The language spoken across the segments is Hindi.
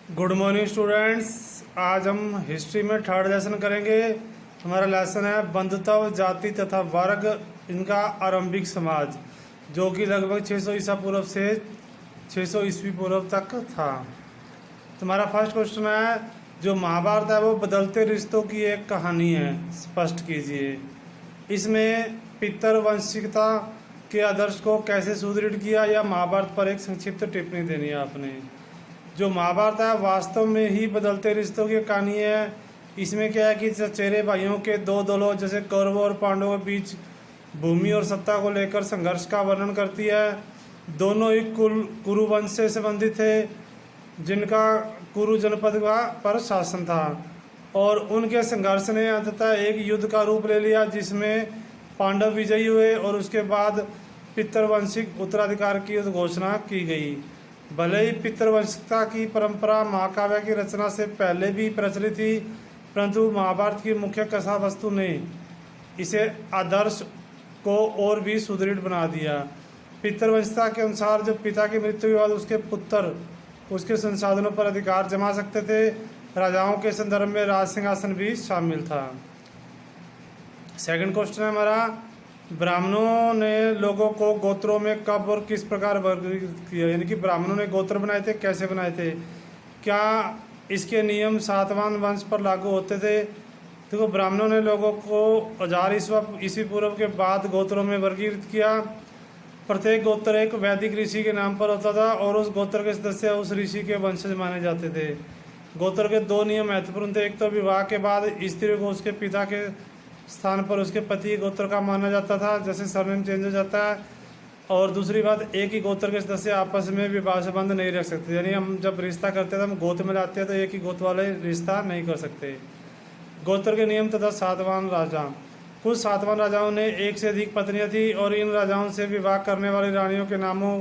Good morning students. आज हम हिस्ट्री में थर्ड लेसन करेंगे। हमारा लेसन है बंधुत्व, जाति तथा वर्ग, इनका आरंभिक समाज, जो कि लगभग 600 ईसा पूर्व से 600 ईस्वी पूर्व तक था। तुम्हारा फर्स्ट क्वेश्चन है, जो महाभारत है वो बदलते रिश्तों की एक कहानी है, स्पष्ट कीजिए। इसमें पितरवंशिकता के आदर्श को कैसे सुदृढ़ किया, या महाभारत पर एक संक्षिप्त टिप्पणी देनी है आपने। जो महाभारत है वास्तव में ही बदलते रिश्तों की कहानी है। इसमें क्या है कि चचेरे भाइयों के दो दलों जैसे कौरवों और पांडवों के बीच भूमि और सत्ता को लेकर संघर्ष का वर्णन करती है। दोनों ही कुरुवंश से संबंधित थे, जिनका कुरु जनपद पर शासन था, और उनके संघर्ष ने अंततः एक युद्ध का रूप ले लिया, जिसमें पांडव विजयी हुए और उसके बाद पितरवंशिक उत्तराधिकार की घोषणा की गई। भले ही पितरवंशिकता की परंपरा महाकाव्य की रचना से पहले भी प्रचलित थी, परंतु महाभारत की मुख्य कथा वस्तु ने इसे आदर्श को और भी सुदृढ़ बना दिया। पितरवंशिकता के अनुसार जब पिता की मृत्यु के बाद उसके पुत्र उसके संसाधनों पर अधिकार जमा सकते थे। राजाओं के संदर्भ में राज सिंहासन भी शामिल था। सेकंड क्वेश्चन है हमारा, ब्राह्मणों ने लोगों को गोत्रों में कब और किस प्रकार वर्गीकृत किया, यानी कि ब्राह्मणों ने गोत्र बनाए थे, कैसे बनाए थे, क्या इसके नियम सातवाहन वंश पर लागू होते थे। देखो, ब्राह्मणों ने लोगों को 1000 ईस्वी पूर्व के बाद गोत्रों में वर्गीकृत किया। प्रत्येक गोत्र एक वैदिक ऋषि के नाम पर होता था और उस गोत्र के सदस्य उस ऋषि के वंशज माने जाते थे। गोत्र के दो नियम महत्वपूर्ण थे। एक तो विवाह के बाद स्त्री को उसके पिता के स्थान पर उसके पति गोत्र का माना जाता था, जैसे सरनेम चेंज हो जाता है। और दूसरी बात, एक ही गोत्र के सदस्य आपस में विवाह संबंध नहीं रख सकते, यानी हम जब रिश्ता करते थे, हम गोत्र में जाते हैं तो एक ही गोत्र वाले रिश्ता नहीं कर सकते। गोत्र के नियम तथा सातवाहन राजा, कुछ सातवाहन राजाओं ने एक से अधिक पत्नियां थी, और इन राजाओं से विवाह करने वाली रानियों के नामों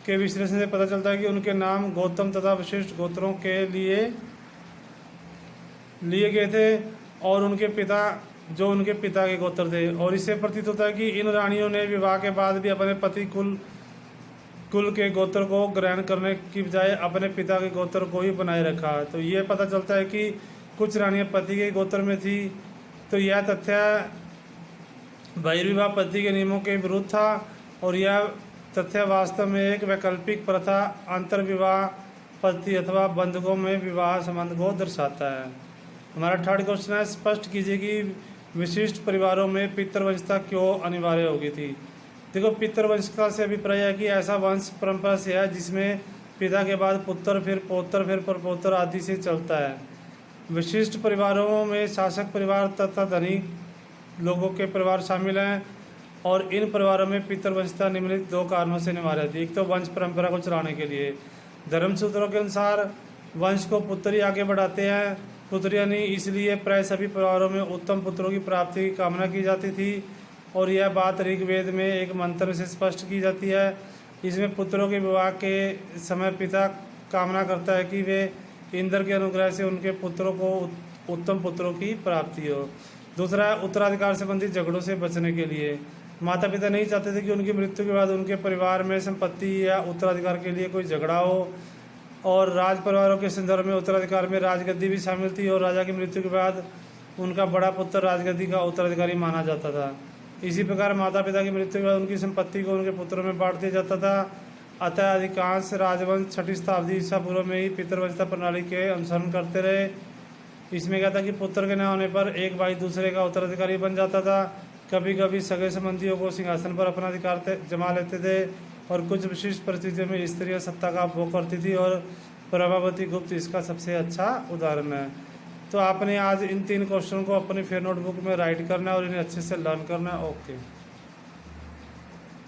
के विश्लेषण से पता चलता है कि उनके नाम गौतम तथा विशिष्ट गोत्रों के लिए गए थे, और उनके पिता के गोत्र थे। और इससे प्रतीत होता है कि इन रानियों ने विवाह के बाद भी अपने पति कुल के गोत्र को ग्रहण करने की बजाय अपने पिता के गोत्र को ही बनाए रखा। तो ये पता चलता है कि कुछ रानियां पति के गोत्र में थी। तो यह तथ्य बहिर्विवाह पति के नियमों के विरुद्ध था, और यह तथ्य वास्तव में एक वैकल्पिक प्रथा अंतर्विवाह पति अथवा बंधकों में विवाह संबंध को दर्शाता है। हमारा थर्ड क्वेश्चन है, स्पष्ट कीजिए कि विशिष्ट परिवारों में पितरवंशिकता क्यों अनिवार्य हो गई थी। देखो, पितरवंशिकता से अभिप्राय है कि ऐसा वंश परंपरा से है जिसमें पिता के बाद पुत्र, फिर पौत्र, फिर परपौत्र आदि से चलता है। विशिष्ट परिवारों में शासक परिवार तथा धनिक लोगों के परिवार शामिल हैं, और इन परिवारों में पितरवंशिकता निम्नलिखित दो कारणों से अनिवार्य थी। एक तो वंश परंपरा को चलाने के लिए। धर्मसूत्रों के अनुसार वंश को पुत्र ही आगे बढ़ाते हैं। पुत्रियां नहीं, इसलिए प्राय सभी परिवारों में उत्तम पुत्रों की प्राप्ति की कामना की जाती थी, और यह बात ऋग्वेद में एक मंत्र से स्पष्ट की जाती है। इसमें पुत्रों के विवाह के समय पिता कामना करता है कि वे इंद्र के अनुग्रह से उनके पुत्रों को उत्तम पुत्रों की प्राप्ति हो। दूसरा, उत्तराधिकार संबंधी झगड़ों से बचने के लिए। माता पिता नहीं चाहते थे कि उनकी मृत्यु के बाद उनके परिवार में संपत्ति या उत्तराधिकार के लिए कोई झगड़ा हो, और राज परिवारों के संदर्भ में उत्तराधिकार में राजगद्दी भी शामिल थी, और राजा की मृत्यु के बाद उनका बड़ा पुत्र राजगद्दी का उत्तराधिकारी माना जाता था। इसी प्रकार माता पिता की मृत्यु के बाद उनकी संपत्ति को उनके पुत्रों में बांट दिया जाता था। अतः अधिकांश राजवंश 6वीं शताब्दी ईसा पूर्व में ही पितरवंशिकता प्रणाली के अनुसरण करते रहे। इसमें क्या था कि पुत्र के न होने पर एक भाई दूसरे का उत्तराधिकारी बन जाता था। कभी कभी सगे संबंधियों को सिंहासन पर अपना अधिकार जमा लेते थे, और कुछ विशिष्ट परिस्थितियों में स्त्रियां सत्ता का उपभोग करती थी, और प्रभावती गुप्त इसका सबसे अच्छा उदाहरण है। तो आपने आज इन 3 क्वेश्चन को अपनी फेयर नोटबुक में राइट करना है और इन्हें अच्छे से लर्न करना है। ओके।